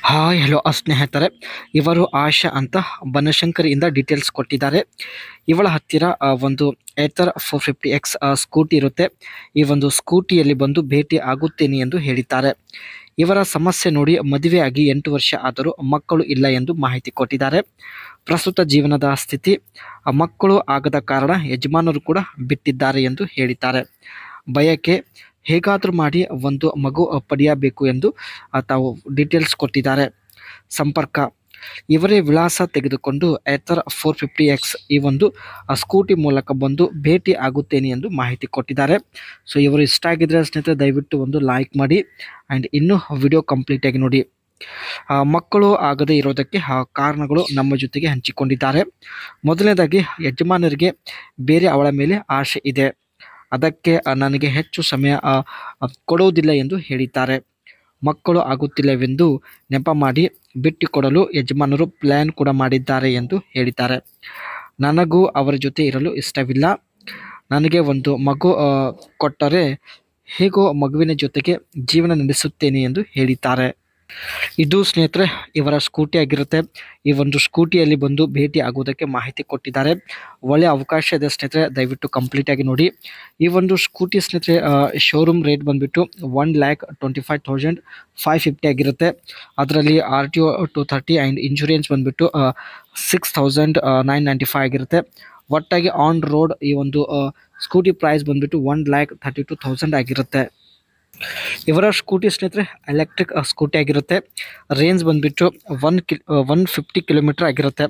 Hi hello ಸ್ನೇಹಿತರೆ, ಇವರು ಆಶಾ ಅಂತ ಬನಶಂಕರಿಯಿಂದ ಡೀಟೇಲ್ಸ್ ಕೊಟ್ಟಿದ್ದಾರೆ. ಇವಳ ಹತ್ತಿರ ಒಂದು ಏತರ್ 450X ಸ್ಕೂಟಿ ಇರುತ್ತೆ. ಈ ಒಂದು ಸ್ಕೂಟಿಯಲ್ಲಿ ಬಂದು ಭೇಟಿ ಆಗುತ್ತೇನೆ ಎಂದು ಹೇಳಿದ್ದಾರೆ. ಇವರ ಸಮಸ್ಯೆ ನೋಡಿ ಮದುವೆ ಆಗಿ 8 ವರ್ಷ ಆದರೂ ಮಕ್ಕಳು ಇಲ್ಲ ಎಂದು ಮಾಹಿತಿ ಕೊಟ್ಟಿದ್ದಾರೆ. ಪ್ರಸ್ತುತ ಜೀವನದ ಸ್ಥಿತಿ, ಮಕ್ಕಳು ಆಗದ ಕಾರಣ ಯಜಮಾನರು ಕೂಡ ಬಿಟ್ಟಿದ್ದಾರೆ ಎಂದು ಹೇಳಿದ್ದಾರೆ. ಬಯಕೆ ಹೇಗಾದರೂ ಮಾಡಿ ಒಂದು ಮಗು ಪಡೆಯಬೇಕು ಎಂದು ತಾವು ಡೀಟೇಲ್ಸ್ ಕೊಟ್ಟಿದ್ದಾರೆ. ಸಂಪರ್ಕ ಇವರೇ ವಿಳಾಸ ತೆಗೆದುಕೊಂಡು ಏತರ್ 450X ಈ ಒಂದು ಸ್ಕೂಟಿ ಮೂಲಕ ಬಂದು ಭೇಟಿ ಆಗುತ್ತೇನೆ ಎಂದು ಮಾಹಿತಿ ಕೊಟ್ಟಿದ್ದಾರೆ. ಸೊ ಇವರು ಇಷ್ಟ ಆಗಿದ್ರೆ ಸ್ನೇಹಿತರೆ ದಯವಿಟ್ಟು ಒಂದು ಲೈಕ್ ಮಾಡಿ ಆ್ಯಂಡ್ ಇನ್ನೂ ವಿಡಿಯೋ ಕಂಪ್ಲೀಟಾಗಿ ನೋಡಿ. ಮಕ್ಕಳು ಆಗದೇ ಇರೋದಕ್ಕೆ ಕಾರಣಗಳು ನಮ್ಮ ಜೊತೆಗೆ ಹಂಚಿಕೊಂಡಿದ್ದಾರೆ. ಮೊದಲನೇದಾಗಿ ಯಜಮಾನರಿಗೆ ಬೇರೆ ಅವಳ ಮೇಲೆ ಆಸೆ ಇದೆ, ಅದಕ್ಕೆ ನನಗೆ ಹೆಚ್ಚು ಸಮಯ ಕೊಡುವುದಿಲ್ಲ ಎಂದು ಹೇಳಿದ್ದಾರೆ. ಮಕ್ಕಳು ಆಗುತ್ತಿಲ್ಲವೆಂದು ನೆಪ ಮಾಡಿ ಬಿಟ್ಟುಕೊಡಲು ಯಜಮಾನರು ಪ್ಲ್ಯಾನ್ ಕೂಡ ಮಾಡಿದ್ದಾರೆ ಎಂದು ಹೇಳಿದ್ದಾರೆ. ನನಗೂ ಅವರ ಜೊತೆ ಇರಲು ಇಷ್ಟವಿಲ್ಲ, ನನಗೆ ಒಂದು ಮಗು ಕೊಟ್ಟರೆ ಹೇಗೋ ಮಗುವಿನ ಜೊತೆಗೆ ಜೀವನ ನಡೆಸುತ್ತೇನೆ ಎಂದು ಹೇಳಿದ್ದಾರೆ. ಇದು ಸ್ನೇಹಿತರೆ ಇವರ ಸ್ಕೂಟಿ ಆಗಿರುತ್ತೆ. ಈ ಒಂದು ಸ್ಕೂಟಿಯಲ್ಲಿ ಬಂದು ಭೇಟಿ ಆಗುವುದಕ್ಕೆ ಮಾಹಿತಿ ಕೊಟ್ಟಿದ್ದಾರೆ. ಒಳ್ಳೆಯ ಅವಕಾಶ ಇದೆ ಸ್ನೇಹಿತರೆ, ದಯವಿಟ್ಟು ಕಂಪ್ಲೀಟಾಗಿ ನೋಡಿ. ಈ ಒಂದು ಸ್ಕೂಟಿ ಸ್ನೇಹಿತರೆ ಶೋರೂಮ್ ರೇಟ್ ಬಂದುಬಿಟ್ಟು 1,25,550 ಆಗಿರುತ್ತೆ. ಅದರಲ್ಲಿ RTO 230 ಆ್ಯಂಡ್ ಇನ್ಶೂರೆನ್ಸ್ ಬಂದುಬಿಟ್ಟು 6,995 ಆಗಿರುತ್ತೆ. ಒಟ್ಟಾಗಿ ಆನ್ ರೋಡ್ ಈ ಒಂದು ಸ್ಕೂಟಿ ಪ್ರೈಸ್ ಬಂದುಬಿಟ್ಟು 1,32,000 ಆಗಿರುತ್ತೆ. ಇವರ ಸ್ಕೂಟಿ ಸ್ನೇಹಿತರೆ ಎಲೆಕ್ಟ್ರಿಕ್ ಸ್ಕೂಟಿ ಆಗಿರುತ್ತೆ. ರೇಂಜ್ ಬಂದುಬಿಟ್ಟು 150 ಕಿಲೋಮೀಟರ್ ಆಗಿರುತ್ತೆ.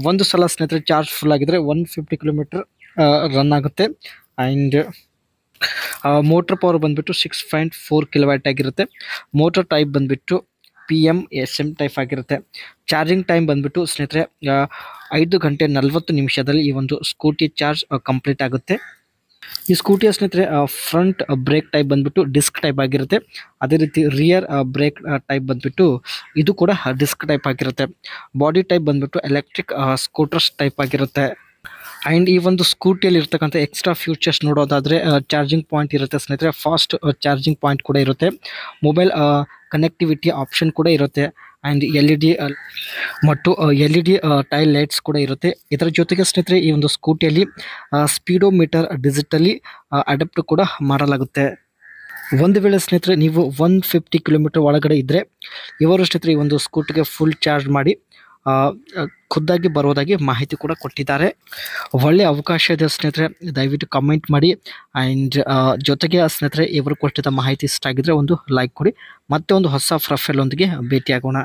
ಒಂದು ಸಲ ಸ್ನೇಹಿತರೆ ಚಾರ್ಜ್ ಫುಲ್ ಆಗಿದ್ರೆ 150 ಕಿಲೋಮೀಟರ್ ರನ್ ಆಗುತ್ತೆ. ಆ್ಯಂಡ್ ಮೋಟ್ರ್ ಪವರ್ ಬಂದುಬಿಟ್ಟು 6.4 ಕಿಲೋವ್ಯಾಟ್ ಆಗಿರುತ್ತೆ. ಮೋಟರ್ ಟೈಪ್ ಬಂದುಬಿಟ್ಟು PM-SM ಟೈಪ್ ಆಗಿರುತ್ತೆ. ಚಾರ್ಜಿಂಗ್ ಟೈಮ್ ಬಂದುಬಿಟ್ಟು ಸ್ನೇಹಿತರೆ 5 ಗಂಟೆ 40 ನಿಮಿಷದಲ್ಲಿ ಈ ಒಂದು ಸ್ಕೂಟಿ ಚಾರ್ಜ್ ಕಂಪ್ಲೀಟ್ ಆಗುತ್ತೆ. ಈ ಸ್ಕೂಟಿಯ ಸ್ನೇಹಿತರೆ ಫ್ರಂಟ್ ಬ್ರೇಕ್ ಟೈಪ್ ಬಂದುಬಿಟ್ಟು ಡಿಸ್ಕ್ ಟೈಪ್ ಆಗಿರುತ್ತೆ. ಅದೇ ರೀತಿ ರಿಯರ್ ಬ್ರೇಕ್ ಟೈಪ್ ಬಂದುಬಿಟ್ಟು ಇದು ಕೂಡ ಡಿಸ್ಕ್ ಟೈಪ್ ಆಗಿರುತ್ತೆ. ಬಾಡಿ ಟೈಪ್ ಬಂದುಬಿಟ್ಟು ಎಲೆಕ್ಟ್ರಿಕ್ ಸ್ಕೂಟರ್ಸ್ ಟೈಪ್ ಆಗಿರುತ್ತೆ. ಆ್ಯಂಡ್ ಈ ಒಂದು ಸ್ಕೂಟಿಯಲ್ಲಿ ಇರ್ತಕ್ಕಂಥ ಎಕ್ಸ್ಟ್ರಾ ಫ್ಯೂಚರ್ಸ್ ನೋಡೋದಾದರೆ ಚಾರ್ಜಿಂಗ್ ಪಾಯಿಂಟ್ ಇರುತ್ತೆ ಸ್ನೇಹಿತರೆ, ಫಾಸ್ಟ್ ಚಾರ್ಜಿಂಗ್ ಪಾಯಿಂಟ್ ಕೂಡ ಇರುತ್ತೆ. ಮೊಬೈಲ್ ಕನೆಕ್ಟಿವಿಟಿ ಆಪ್ಷನ್ ಕೂಡ ಇರುತ್ತೆ. ಆ್ಯಂಡ್ LED ಮತ್ತು LED ಟೈಲ್ ಲೈಟ್ಸ್ ಕೂಡ ಇರುತ್ತೆ. ಇದರ ಜೊತೆಗೆ ಸ್ನೇಹಿತರೆ ಈ ಒಂದು ಸ್ಕೂಟಿಯಲ್ಲಿ ಸ್ಪೀಡೋಮೀಟರ್ ಡಿಜಿಟಲಿ ಅಡಾಪ್ಟ್ ಕೂಡ ಮಾಡಲಾಗುತ್ತೆ. ಒಂದು ವೇಳೆ ಸ್ನೇಹಿತರೆ ನೀವು 150 ಕಿಲೋಮೀಟರ್ ಒಳಗಡೆ ಇದ್ದರೆ ಇವರು ಸ್ನೇಹಿತರೆ ಈ ಒಂದು ಸ್ಕೂಟಿಗೆ ಫುಲ್ ಚಾರ್ಜ್ ಮಾಡಿ ಖುದ್ದಾಗಿ ಬರೋದಾಗಿ ಮಾಹಿತಿ ಕೂಡ ಕೊಟ್ಟಿದ್ದಾರೆ. ಒಳ್ಳೆಯ ಅವಕಾಶ ಇದೆ ಸ್ನೇಹಿತರೆ, ದಯವಿಟ್ಟು ಕಮೆಂಟ್ ಮಾಡಿ. ಆ್ಯಂಡ್ ಜೊತೆಗೆ ಸ್ನೇಹಿತರೆ ಇವರು ಕೊಟ್ಟಿದ್ದ ಮಾಹಿತಿ ಇಷ್ಟ ಆಗಿದ್ರೆ ಒಂದು ಲೈಕ್ ಕೊಡಿ. ಮತ್ತೆ ಒಂದು ಹೊಸ ಪ್ರೊಫೈಲ್ ಒಂದಿಗೆ ಭೇಟಿಯಾಗೋಣ.